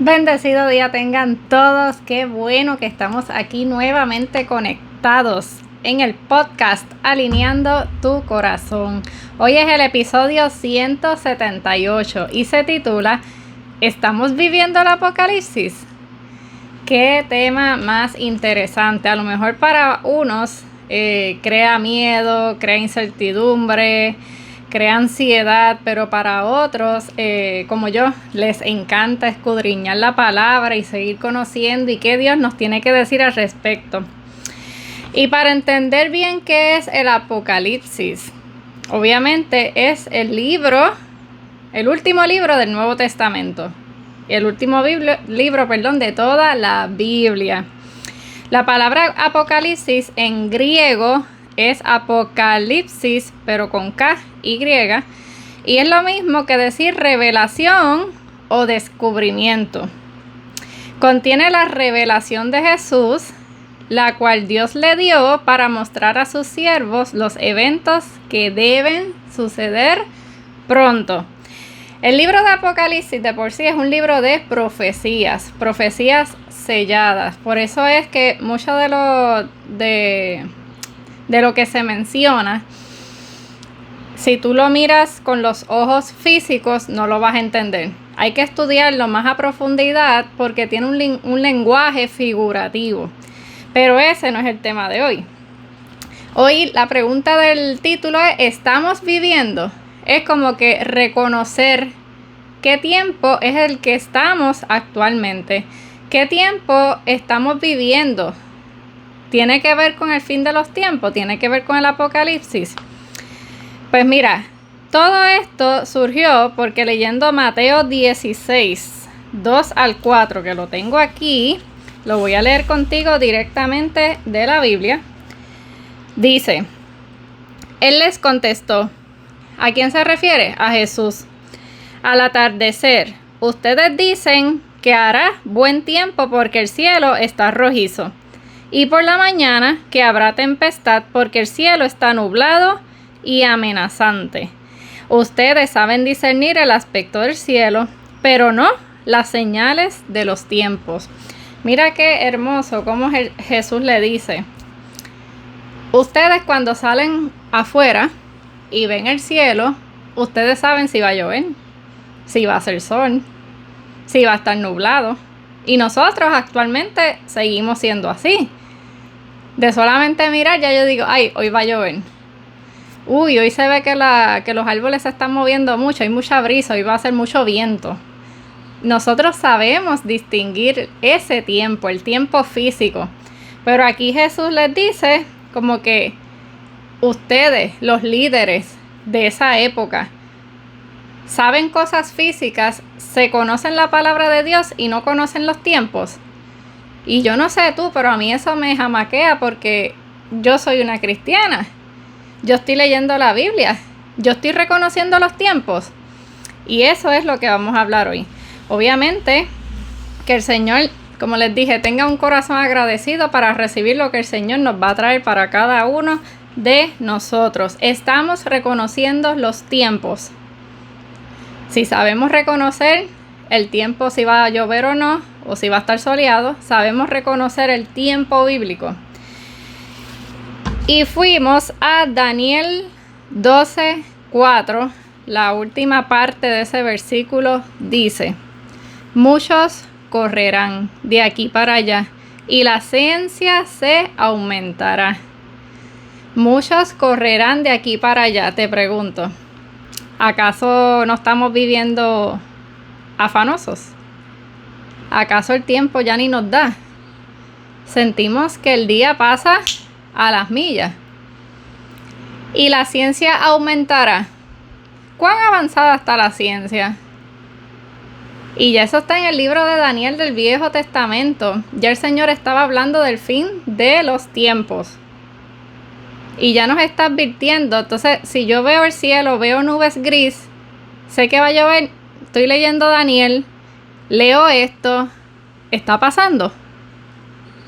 Bendecido día tengan todos. Qué bueno que estamos aquí nuevamente conectados en el podcast Alineando tu Corazón. Hoy es el episodio 178 y se titula ¿Estamos viviendo el apocalipsis? Qué tema más interesante. A lo mejor para unos crea miedo, crea incertidumbre, crea ansiedad, pero para otros, como yo, les encanta escudriñar la palabra y seguir conociendo y qué Dios nos tiene que decir al respecto. Y para entender bien qué es el Apocalipsis, obviamente es el último libro del Nuevo Testamento, el último libro de toda la Biblia. La palabra Apocalipsis en griego es Apocalipsis, pero con K, Y, y es lo mismo que decir revelación o descubrimiento. Contiene la revelación de Jesús, la cual Dios le dio para mostrar a sus siervos los eventos que deben suceder pronto. El libro de Apocalipsis de por sí es un libro de profecías selladas. Por eso es que mucho de lo que se menciona, si tú lo miras con los ojos físicos, no lo vas a entender. Hay que estudiarlo más a profundidad porque tiene un lenguaje figurativo. Pero ese no es el tema de hoy. Hoy la pregunta del título es: ¿estamos viviendo? Es como que reconocer qué tiempo es el que estamos actualmente. ¿Qué tiempo estamos viviendo? ¿Tiene que ver con el fin de los tiempos? ¿Tiene que ver con el apocalipsis? Pues mira, todo esto surgió porque leyendo Mateo 16, 2 al 4, que lo tengo aquí, lo voy a leer contigo directamente de la Biblia. Dice: Él les contestó. ¿A quién se refiere? A Jesús. Al atardecer, ustedes dicen que hará buen tiempo porque el cielo está rojizo. Y por la mañana que habrá tempestad porque el cielo está nublado y amenazante. Ustedes saben discernir el aspecto del cielo, pero no las señales de los tiempos. Mira qué hermoso cómo Jesús le dice: ustedes cuando salen afuera y ven el cielo, ustedes saben si va a llover, si va a hacer sol, si va a estar nublado. Y nosotros actualmente seguimos siendo así. De solamente mirar ya yo digo, ay, hoy va a llover. Uy, hoy se ve que los árboles se están moviendo mucho, hay mucha brisa, hoy va a ser mucho viento. Nosotros sabemos distinguir ese tiempo, el tiempo físico. Pero aquí Jesús les dice como que ustedes, los líderes de esa época, saben cosas físicas, se conocen la palabra de Dios y no conocen los tiempos. Y yo no sé tú, pero a mí eso me jamaquea porque yo soy una cristiana. Yo estoy leyendo la Biblia. Yo estoy reconociendo los tiempos. Y eso es lo que vamos a hablar hoy. Obviamente que el Señor, como les dije, tenga un corazón agradecido para recibir lo que el Señor nos va a traer para cada uno de nosotros. Estamos reconociendo los tiempos. Si sabemos reconocer el tiempo, si va a llover o no, o si va a estar soleado, sabemos reconocer el tiempo bíblico. Y fuimos a Daniel 12:4, la última parte de ese versículo dice: muchos correrán de aquí para allá y la ciencia se aumentará. Muchos correrán de aquí para allá. Te pregunto, ¿acaso no estamos viviendo afanosos? ¿Acaso el tiempo ya ni nos da? Sentimos que el día pasa a las millas. Y la ciencia aumentará. ¿Cuán avanzada está la ciencia? Y ya eso está en el libro de Daniel del Viejo Testamento. Ya el Señor estaba hablando del fin de los tiempos. Y ya nos está advirtiendo. Entonces, si yo veo el cielo, veo nubes gris, sé que va a llover, estoy leyendo Daniel, leo esto, ¿está pasando?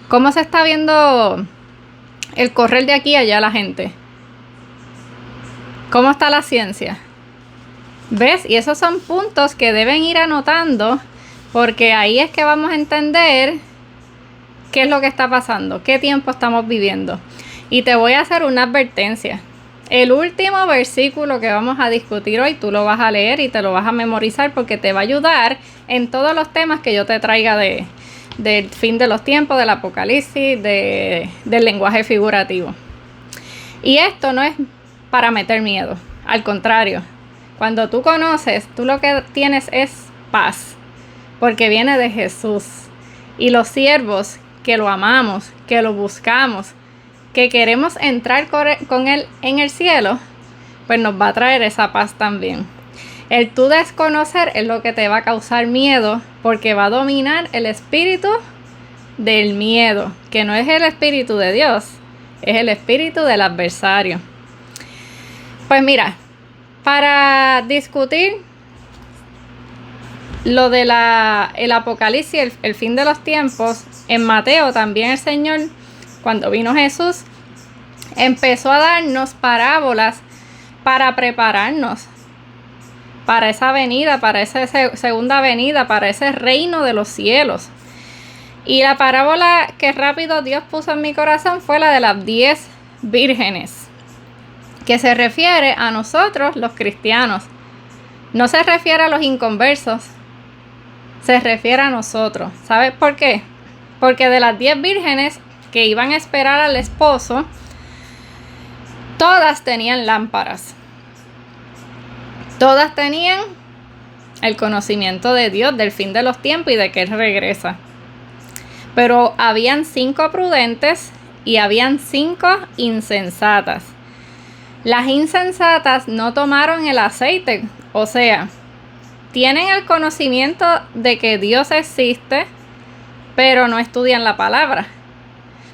¿Cómo se está viendo el correr de aquí a allá la gente? ¿Cómo está la ciencia? ¿Ves? Y esos son puntos que deben ir anotando porque ahí es que vamos a entender qué es lo que está pasando, qué tiempo estamos viviendo. Y te voy a hacer una advertencia. El último versículo que vamos a discutir hoy, tú lo vas a leer y te lo vas a memorizar porque te va a ayudar en todos los temas que yo te traiga del fin de los tiempos, del apocalipsis, del lenguaje figurativo. Y esto no es para meter miedo, al contrario. Cuando tú conoces, tú lo que tienes es paz, porque viene de Jesús. Y los siervos que lo amamos, que lo buscamos, que queremos entrar con Él en el cielo, pues nos va a traer esa paz también. El tú desconocer es lo que te va a causar miedo, porque va a dominar el espíritu del miedo, que no es el espíritu de Dios, es el espíritu del adversario. Pues mira, para discutir lo de el apocalipsis, el fin de los tiempos, en Mateo también el Señor, cuando vino Jesús, empezó a darnos parábolas para prepararnos para esa venida, para esa segunda venida, para ese reino de los cielos. Y la parábola que rápido Dios puso en mi corazón fue la de las 10 vírgenes, que se refiere a nosotros los cristianos. No se refiere a los inconversos, se refiere a nosotros. ¿Sabes por qué? Porque de las 10 vírgenes que iban a esperar al esposo, todas tenían lámparas. Todas tenían el conocimiento de Dios, del fin de los tiempos y de que Él regresa. Pero habían 5 prudentes y habían 5 insensatas. Las insensatas no tomaron el aceite, o sea, tienen el conocimiento de que Dios existe, pero no estudian la palabra.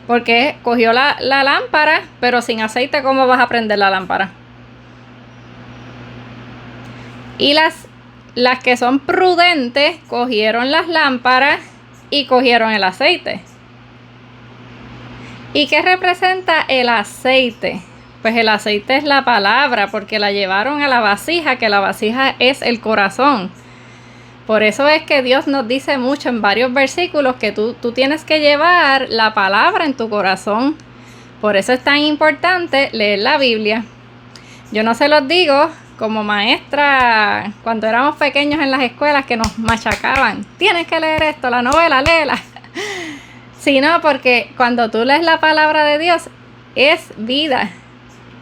Porque cogió la lámpara, pero sin aceite, ¿cómo vas a prender la lámpara? Y las que son prudentes cogieron las lámparas y cogieron el aceite. ¿Y qué representa el aceite? Pues el aceite es la palabra, porque la llevaron a la vasija, que la vasija es el corazón. Por eso es que Dios nos dice mucho en varios versículos que tú tienes que llevar la palabra en tu corazón. Por eso es tan importante leer la Biblia. Yo no se los digo como maestra cuando éramos pequeños en las escuelas que nos machacaban. Tienes que leer esto, la novela, léela. Sino porque cuando tú lees la palabra de Dios, es vida.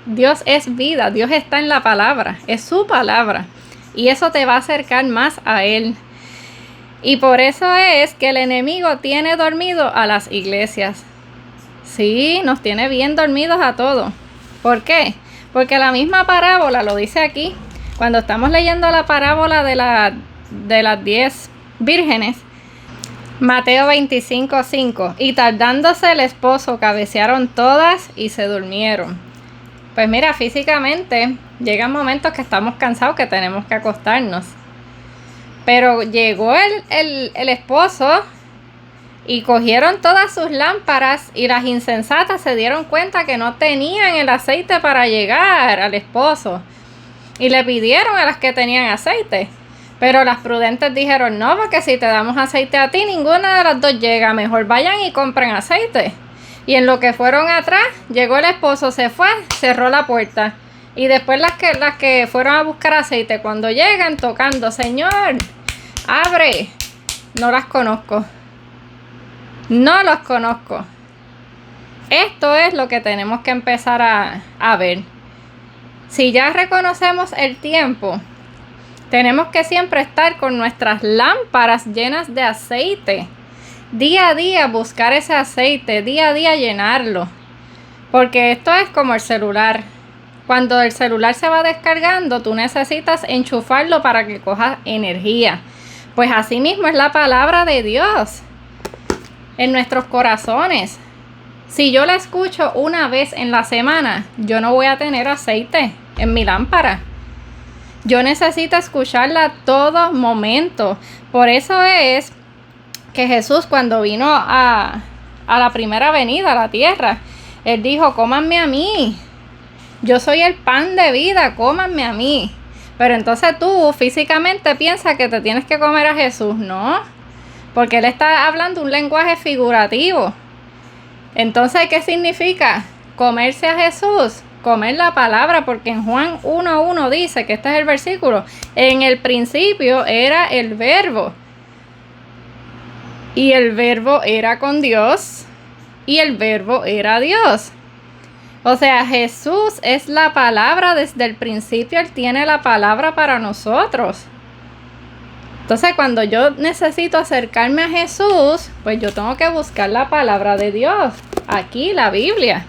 Dios es vida, Dios está en la palabra, es su palabra. Y eso te va a acercar más a Él. Y por eso es que el enemigo tiene dormido a las iglesias. Sí, nos tiene bien dormidos a todos. ¿Por qué? Porque la misma parábola lo dice aquí. Cuando estamos leyendo la parábola de las 10 vírgenes, Mateo 25:5. Y tardándose el esposo, cabecearon todas y se durmieron. Pues mira, físicamente llegan momentos que estamos cansados, que tenemos que acostarnos. Pero llegó el esposo y cogieron todas sus lámparas y las insensatas se dieron cuenta que no tenían el aceite para llegar al esposo. Y le pidieron a las que tenían aceite. Pero las prudentes dijeron, no, porque si te damos aceite a ti, ninguna de las dos llega. Mejor vayan y compren aceite. Y en lo que fueron atrás, llegó el esposo, se fue, cerró la puerta. Y después las que fueron a buscar aceite, cuando llegan tocando, Señor, abre. No las conozco. No los conozco. Esto es lo que tenemos que empezar a ver. Si ya reconocemos el tiempo, tenemos que siempre estar con nuestras lámparas llenas de aceite. Día a día buscar ese aceite, día a día llenarlo. Porque esto es como el celular. Cuando el celular se va descargando, tú necesitas enchufarlo para que coja energía. Pues así mismo es la palabra de Dios en nuestros corazones. Si yo la escucho una vez en la semana, yo no voy a tener aceite en mi lámpara. Yo necesito escucharla todo momento. Por eso es que Jesús, cuando vino a la primera venida a la tierra, Él dijo, cómanme a mí. Yo soy el pan de vida, cómanme a mí. Pero entonces tú físicamente piensas que te tienes que comer a Jesús. No. porque él está hablando un lenguaje figurativo. Entonces, ¿qué significa? Comerse a Jesús, comer la palabra, porque en Juan 1:1 dice, que este es el versículo, en el principio era el verbo, y el verbo era con Dios, y el verbo era Dios. O sea, Jesús es la palabra desde el principio, Él tiene la palabra para nosotros. Entonces, cuando yo necesito acercarme a Jesús, pues yo tengo que buscar la palabra de Dios, aquí la Biblia.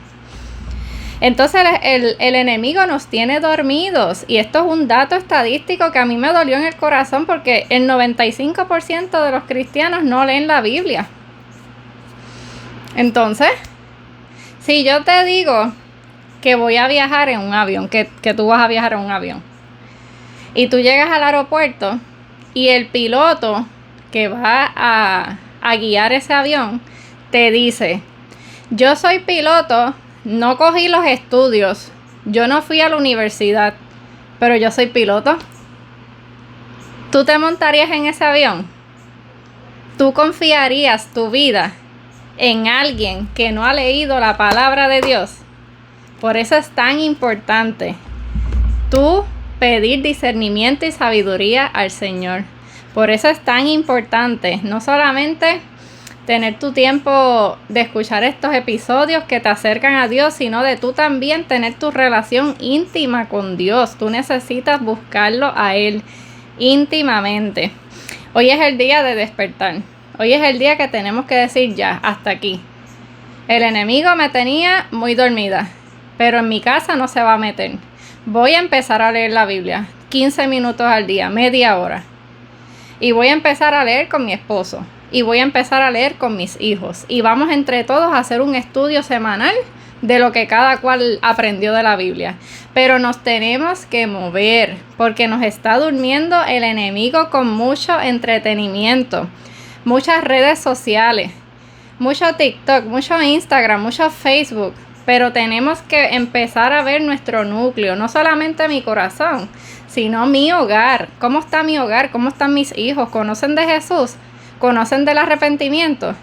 Entonces el enemigo nos tiene dormidos, y esto es un dato estadístico que a mí me dolió en el corazón, porque el 95% de los cristianos no leen la Biblia. Entonces, si yo te digo que voy a viajar en un avión, que tú vas a viajar en un avión, y tú llegas al aeropuerto y el piloto que va a guiar ese avión te dice, yo soy piloto, no cogí los estudios, yo no fui a la universidad, pero yo soy piloto. ¿Tú te montarías en ese avión? ¿Tú confiarías tu vida en alguien que no ha leído la palabra de Dios? Por eso es tan importante tú pedir discernimiento y sabiduría al Señor. Por eso es tan importante no solamente tener tu tiempo de escuchar estos episodios que te acercan a Dios, sino de tú también tener tu relación íntima con Dios. Tú necesitas buscarlo a Él íntimamente. Hoy es el día de despertar. Hoy es el día que tenemos que decir ya, hasta aquí. El enemigo me tenía muy dormida, pero en mi casa no se va a meter. Voy a empezar a leer la Biblia, 15 minutos al día, media hora. Y voy a empezar a leer con mi esposo. Y voy a empezar a leer con mis hijos. Y vamos entre todos a hacer un estudio semanal de lo que cada cual aprendió de la Biblia. Pero nos tenemos que mover, porque nos está durmiendo el enemigo con mucho entretenimiento, muchas redes sociales, mucho TikTok, mucho Instagram, mucho Facebook. Pero tenemos que empezar a ver nuestro núcleo, no solamente mi corazón, sino mi hogar. ¿Cómo está mi hogar? ¿Cómo están mis hijos? ¿Conocen de Jesús? ¿Conocen del arrepentimiento?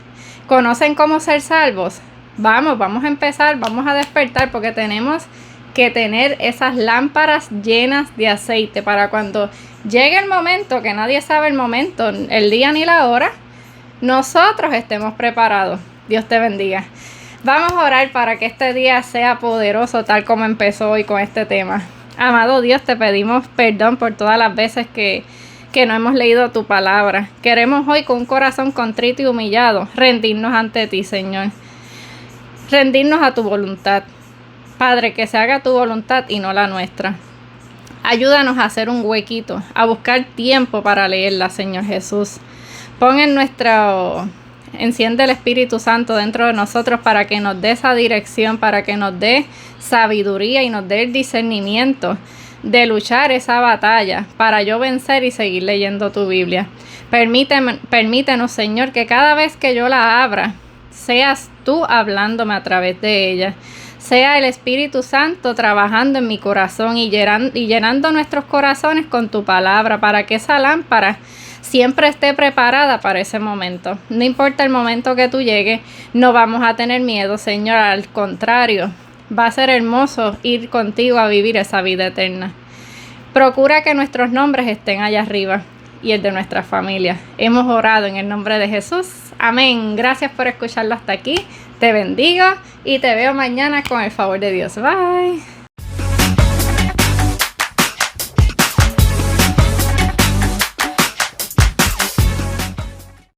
¿Conocen cómo ser salvos? Vamos a empezar, vamos a despertar, porque tenemos que tener esas lámparas llenas de aceite para cuando llegue el momento, que nadie sabe el momento, el día ni la hora, nosotros estemos preparados. Dios te bendiga. Vamos a orar para que este día sea poderoso, tal como empezó hoy con este tema. Amado Dios, te pedimos perdón por todas las veces que no hemos leído tu palabra. Queremos hoy, con un corazón contrito y humillado, rendirnos ante ti, Señor. Rendirnos a tu voluntad. Padre, que se haga tu voluntad y no la nuestra. Ayúdanos a hacer un huequito, a buscar tiempo para leerla, Señor Jesús. Enciende el Espíritu Santo dentro de nosotros para que nos dé esa dirección, para que nos dé sabiduría y nos dé el discernimiento de luchar esa batalla para yo vencer y seguir leyendo tu Biblia. Permítenos, Señor, que cada vez que yo la abra, seas tú hablándome a través de ella. Sea el Espíritu Santo trabajando en mi corazón y llenando nuestros corazones con tu palabra, para que esa lámpara siempre esté preparada para ese momento. No importa el momento que tú llegues, no vamos a tener miedo, Señor. Al contrario, va a ser hermoso ir contigo a vivir esa vida eterna. Procura que nuestros nombres estén allá arriba y el de nuestra familia. Hemos orado en el nombre de Jesús. Amén. Gracias por escucharlo hasta aquí. Te bendigo y te veo mañana con el favor de Dios. Bye.